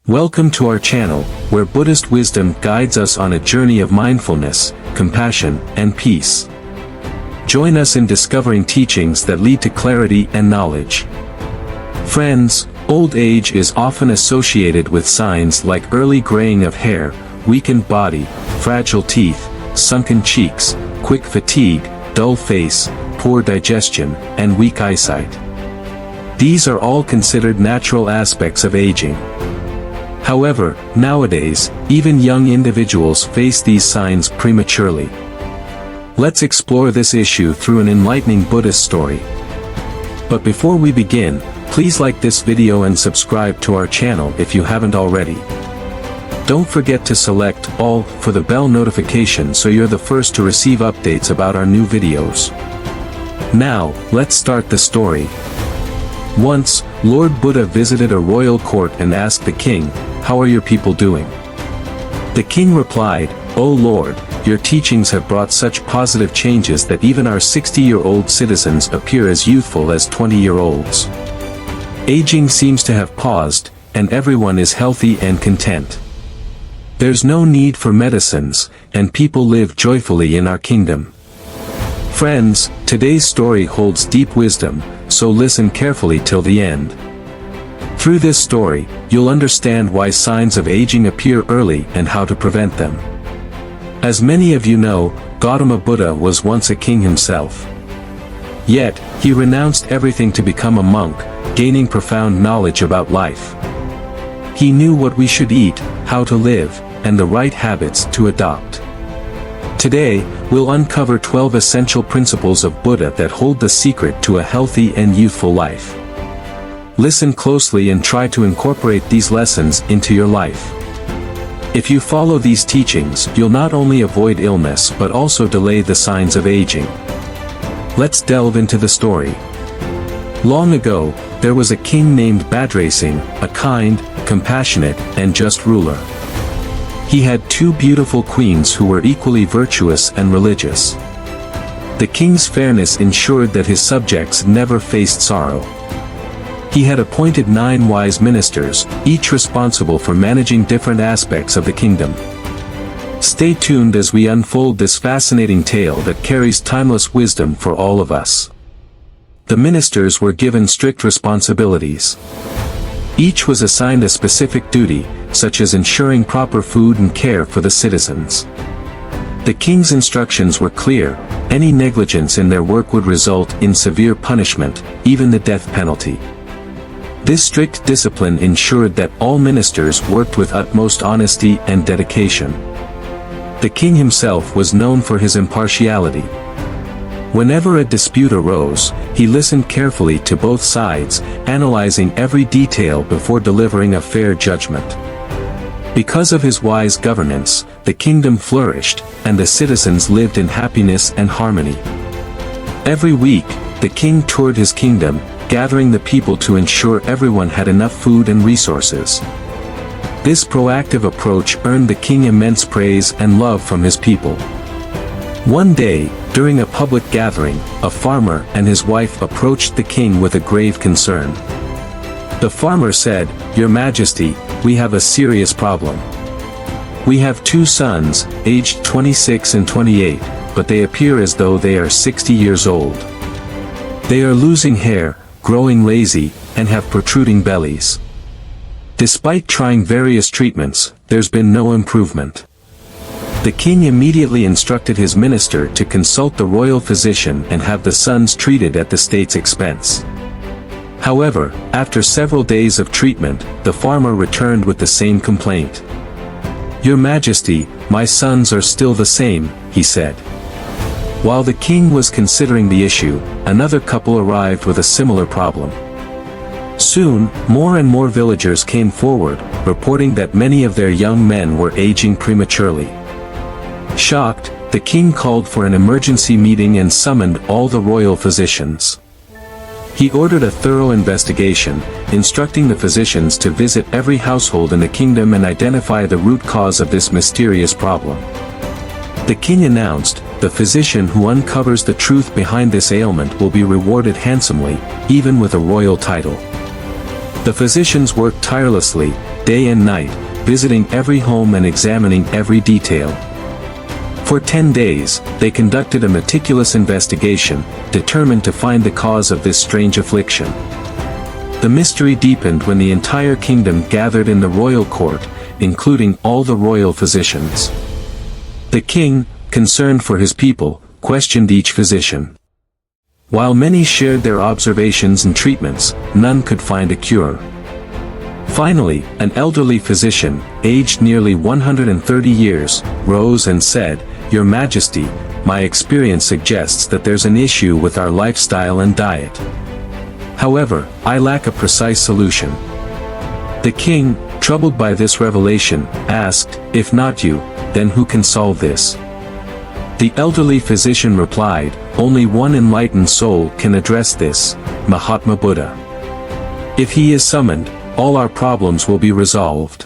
Welcome to our channel, where Buddhist wisdom guides us on a journey of mindfulness, compassion, and peace. Join us in discovering teachings that lead to clarity and knowledge. Friends, old age is often associated with signs like early graying of hair, weakened body, fragile teeth, sunken cheeks, quick fatigue, dull face, poor digestion, and weak eyesight. These are all considered natural aspects of aging. However, nowadays, even young individuals face these signs prematurely. Let's explore this issue through an enlightening Buddhist story. But before we begin, please like this video and subscribe to our channel if you haven't already. Don't forget to select all for the bell notification so you're the first to receive updates about our new videos. Now, let's start the story. Once, Lord Buddha visited a royal court and asked the king, "How are your people doing?" The king replied, "O Lord, your teachings have brought such positive changes that even our 60-year-old citizens appear as youthful as 20-year-olds. Aging seems to have paused, and everyone is healthy and content. There's no need for medicines, and people live joyfully in our kingdom." Friends, today's story holds deep wisdom, so listen carefully till the end. Through this story, you'll understand why signs of aging appear early and how to prevent them. As many of you know, Gautama Buddha was once a king himself. Yet, he renounced everything to become a monk, gaining profound knowledge about life. He knew what we should eat, how to live, and the right habits to adopt. Today, we'll uncover 12 essential principles of Buddha that hold the secret to a healthy and youthful life. Listen closely and try to incorporate these lessons into your life. If you follow these teachings, you'll not only avoid illness but also delay the signs of aging. Let's delve into the story. Long ago, there was a king named Bhadrasingh, a kind, compassionate, and just ruler. He had two beautiful queens who were equally virtuous and religious. The king's fairness ensured that his subjects never faced sorrow. He had appointed 9 wise ministers, each responsible for managing different aspects of the kingdom. Stay tuned as we unfold this fascinating tale that carries timeless wisdom for all of us. The ministers were given strict responsibilities. Each was assigned a specific duty, such as ensuring proper food and care for the citizens. The king's instructions were clear: any negligence in their work would result in severe punishment, even the death penalty. This strict discipline ensured that all ministers worked with utmost honesty and dedication. The king himself was known for his impartiality. Whenever a dispute arose, he listened carefully to both sides, analyzing every detail before delivering a fair judgment. Because of his wise governance, the kingdom flourished, and the citizens lived in happiness and harmony. Every week, the king toured his kingdom, gathering the people to ensure everyone had enough food and resources. This proactive approach earned the king immense praise and love from his people. One day, during a public gathering, a farmer and his wife approached the king with a grave concern. The farmer said, "Your Majesty, we have a serious problem. We have 2 sons, aged 26 and 28, but they appear as though they are 60 years old. They are losing hair, growing lazy, and have protruding bellies. Despite trying various treatments, there's been no improvement." The king immediately instructed his minister to consult the royal physician and have the sons treated at the state's expense. However, after several days of treatment, the farmer returned with the same complaint. "Your Majesty, my sons are still the same," he said. While the king was considering the issue, another couple arrived with a similar problem. Soon, more and more villagers came forward, reporting that many of their young men were aging prematurely. Shocked, the king called for an emergency meeting and summoned all the royal physicians. He ordered a thorough investigation, instructing the physicians to visit every household in the kingdom and identify the root cause of this mysterious problem. The king announced, "The physician who uncovers the truth behind this ailment will be rewarded handsomely, even with a royal title." The physicians worked tirelessly, day and night, visiting every home and examining every detail. For 10 days, they conducted a meticulous investigation, determined to find the cause of this strange affliction. The mystery deepened when the entire kingdom gathered in the royal court, including all the royal physicians. The king, concerned for his people, questioned each physician. While many shared their observations and treatments, none could find a cure. Finally, an elderly physician, aged nearly 130 years, rose and said, "Your Majesty, my experience suggests that there's an issue with our lifestyle and diet. However, I lack a precise solution." The king, troubled by this revelation, asked, "If not you, then who can solve this?" The elderly physician replied, "Only one enlightened soul can address this, Mahatma Buddha. If he is summoned, all our problems will be resolved."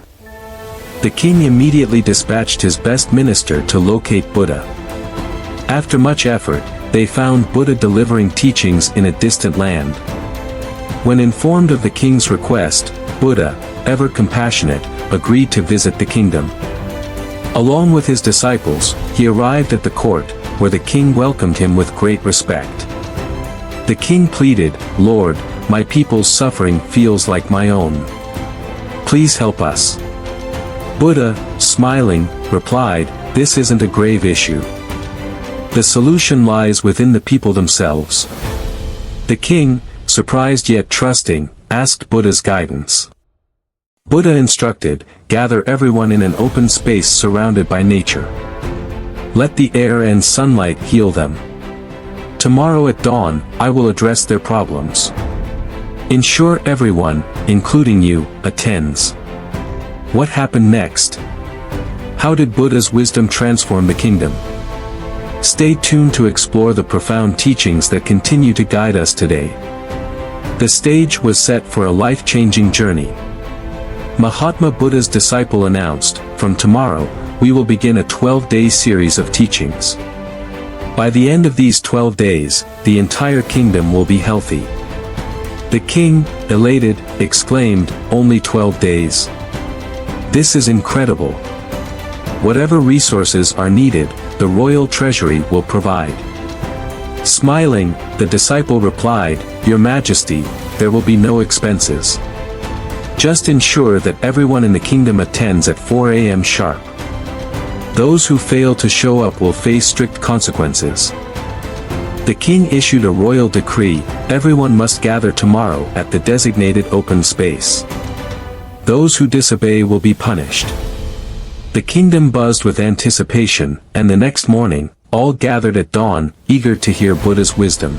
The king immediately dispatched his best minister to locate Buddha. After much effort, they found Buddha delivering teachings in a distant land. When informed of the king's request, Buddha, ever compassionate, agreed to visit the kingdom. Along with his disciples, he arrived at the court, where the king welcomed him with great respect. The king pleaded, "Lord, my people's suffering feels like my own. Please help us." Buddha, smiling, replied, "This isn't a grave issue. The solution lies within the people themselves." The king, surprised yet trusting, asked Buddha's guidance. Buddha instructed, "Gather everyone in an open space surrounded by nature. Let the air and sunlight heal them. Tomorrow at dawn, I will address their problems. Ensure everyone, including you, attends." What happened next? How did Buddha's wisdom transform the kingdom? Stay tuned to explore the profound teachings that continue to guide us today. The stage was set for a life-changing journey. Mahatma Buddha's disciple announced, "From tomorrow, we will begin a 12-day series of teachings. By the end of these 12 days, the entire kingdom will be healthy." The king, elated, exclaimed, "Only 12 days? This is incredible. Whatever resources are needed, the royal treasury will provide." Smiling, the disciple replied, "Your Majesty, there will be no expenses. Just ensure that everyone in the kingdom attends at 4 a.m. sharp. Those who fail to show up will face strict consequences." The king issued a royal decree, "Everyone must gather tomorrow at the designated open space. Those who disobey will be punished." The kingdom buzzed with anticipation, and the next morning, all gathered at dawn, eager to hear Buddha's wisdom.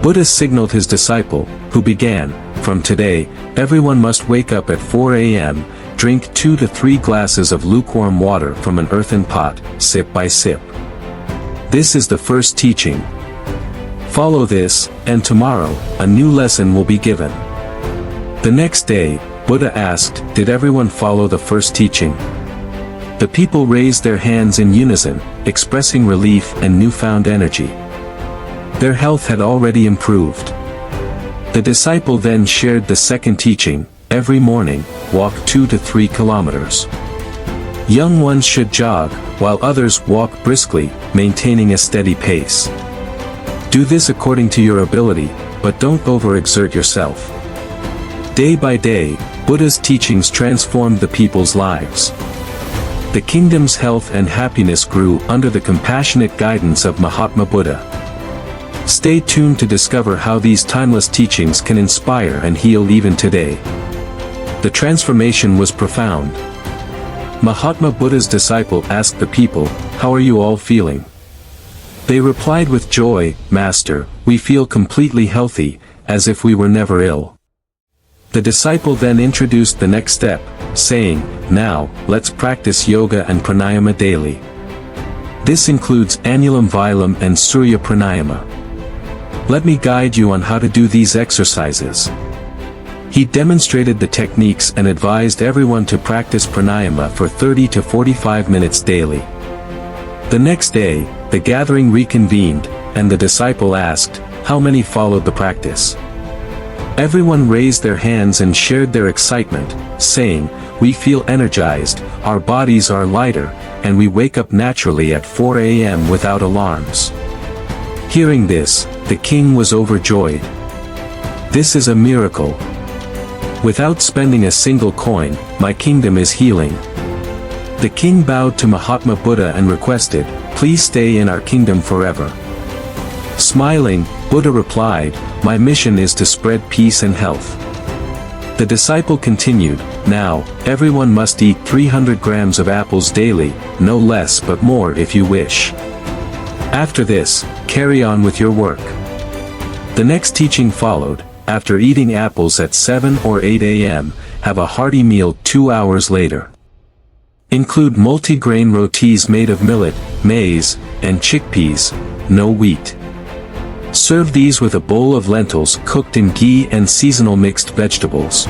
Buddha signaled his disciple, who began, "From today, everyone must wake up at 4 a.m., drink 2 to 3 glasses of lukewarm water from an earthen pot, sip by sip. This is the first teaching. Follow this, and tomorrow, a new lesson will be given." The next day, Buddha asked, "Did everyone follow the first teaching?" The people raised their hands in unison, expressing relief and newfound energy. Their health had already improved. The disciple then shared the second teaching, "Every morning, walk 2 to 3 kilometers. Young ones should jog, while others walk briskly, maintaining a steady pace. Do this according to your ability, but don't overexert yourself." Day by day, Buddha's teachings transformed the people's lives. The kingdom's health and happiness grew under the compassionate guidance of Mahatma Buddha. Stay tuned to discover how these timeless teachings can inspire and heal even today. The transformation was profound. Mahatma Buddha's disciple asked the people, "How are you all feeling?" They replied with joy, "Master, we feel completely healthy, as if we were never ill." The disciple then introduced the next step, saying, "Now, let's practice yoga and pranayama daily. This includes Anulom Vilom and Surya Pranayama. Let me guide you on how to do these exercises." He demonstrated the techniques and advised everyone to practice pranayama for 30 to 45 minutes daily. The next day, the gathering reconvened, and the disciple asked, "How many followed the practice?" Everyone raised their hands and shared their excitement, saying, "We feel energized, our bodies are lighter, and we wake up naturally at 4 a.m. without alarms." Hearing this, the king was overjoyed. "This is a miracle. Without spending a single coin, my kingdom is healing." The king bowed to Mahatma Buddha and requested, "Please stay in our kingdom forever." Smiling, Buddha replied, "My mission is to spread peace and health." The disciple continued, "Now, everyone must eat 300 grams of apples daily, no less but more if you wish. After this, carry on with your work." The next teaching followed: after eating apples at 7 or 8 a.m., have a hearty meal 2 hours later. Include multi-grain rotis made of millet, maize, and chickpeas, no wheat. Serve these with a bowl of lentils cooked in ghee and seasonal mixed vegetables.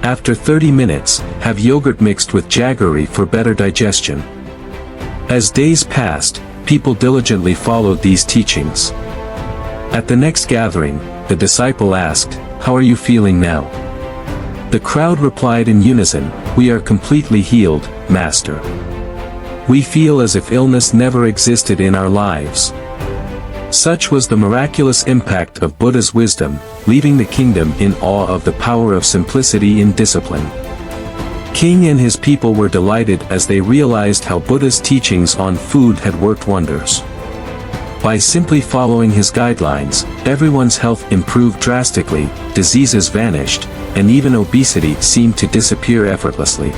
After 30 minutes, have yogurt mixed with jaggery for better digestion. As days passed, people diligently followed these teachings. At the next gathering, the disciple asked, "How are you feeling now?" The crowd replied in unison, "We are completely healed, Master. We feel as if illness never existed in our lives." Such was the miraculous impact of Buddha's wisdom, leaving the kingdom in awe of the power of simplicity in discipline. King and his people were delighted as they realized how Buddha's teachings on food had worked wonders. By simply following his guidelines, everyone's health improved drastically, diseases vanished, and even obesity seemed to disappear effortlessly.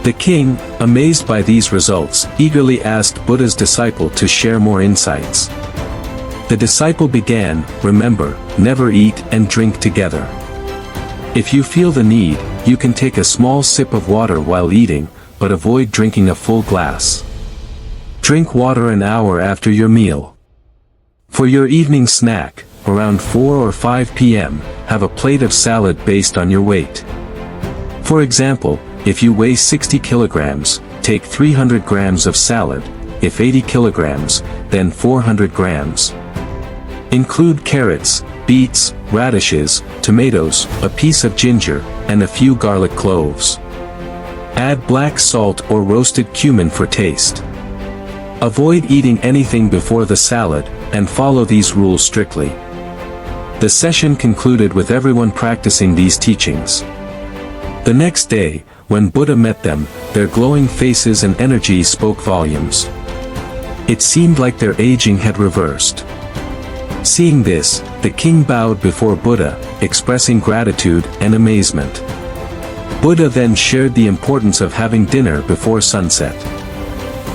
The king, amazed by these results, eagerly asked Buddha's disciple to share more insights. The disciple began, "Remember, never eat and drink together. If you feel the need, you can take a small sip of water while eating, but avoid drinking a full glass. Drink water an hour after your meal. For your evening snack, around 4 or 5 p.m., have a plate of salad based on your weight. For example, if you weigh 60 kilograms, take 300 grams of salad, if 80 kilograms, then 400 grams. Include carrots, beets, radishes, tomatoes, a piece of ginger, and a few garlic cloves. Add black salt or roasted cumin for taste. Avoid eating anything before the salad, and follow these rules strictly." The session concluded with everyone practicing these teachings. The next day, when Buddha met them, their glowing faces and energy spoke volumes. It seemed like their aging had reversed. Seeing this, the king bowed before Buddha, expressing gratitude and amazement. Buddha then shared the importance of having dinner before sunset.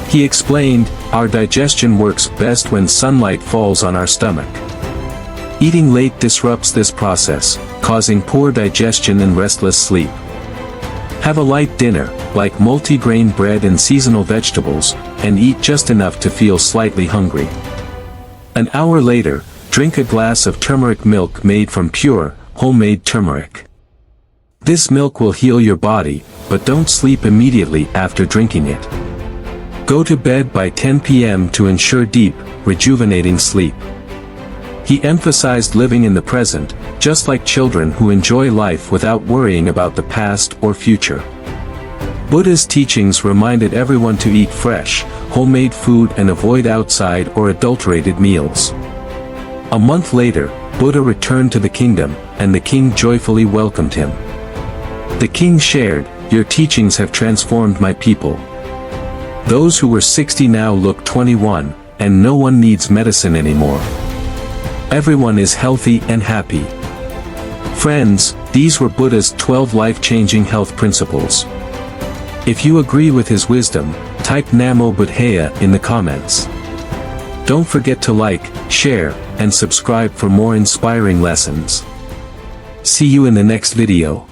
He explained, "Our digestion works best when sunlight falls on our stomach. Eating late disrupts this process, causing poor digestion and restless sleep. Have a light dinner, like multi-grain bread and seasonal vegetables, and eat just enough to feel slightly hungry. An hour later, drink a glass of turmeric milk made from pure, homemade turmeric. This milk will heal your body, but don't sleep immediately after drinking it. Go to bed by 10 p.m. to ensure deep, rejuvenating sleep." He emphasized living in the present, just like children who enjoy life without worrying about the past or future. Buddha's teachings reminded everyone to eat fresh, homemade food and avoid outside or adulterated meals. A month later, Buddha returned to the kingdom, and the king joyfully welcomed him. The king shared, "Your teachings have transformed my people. Those who were 60 now look 21, and no one needs medicine anymore. Everyone is healthy and happy." Friends, these were Buddha's 12 life-changing health principles. If you agree with his wisdom, type Namo Buddhaya in the comments. Don't forget to like, share, and subscribe for more inspiring lessons. See you in the next video.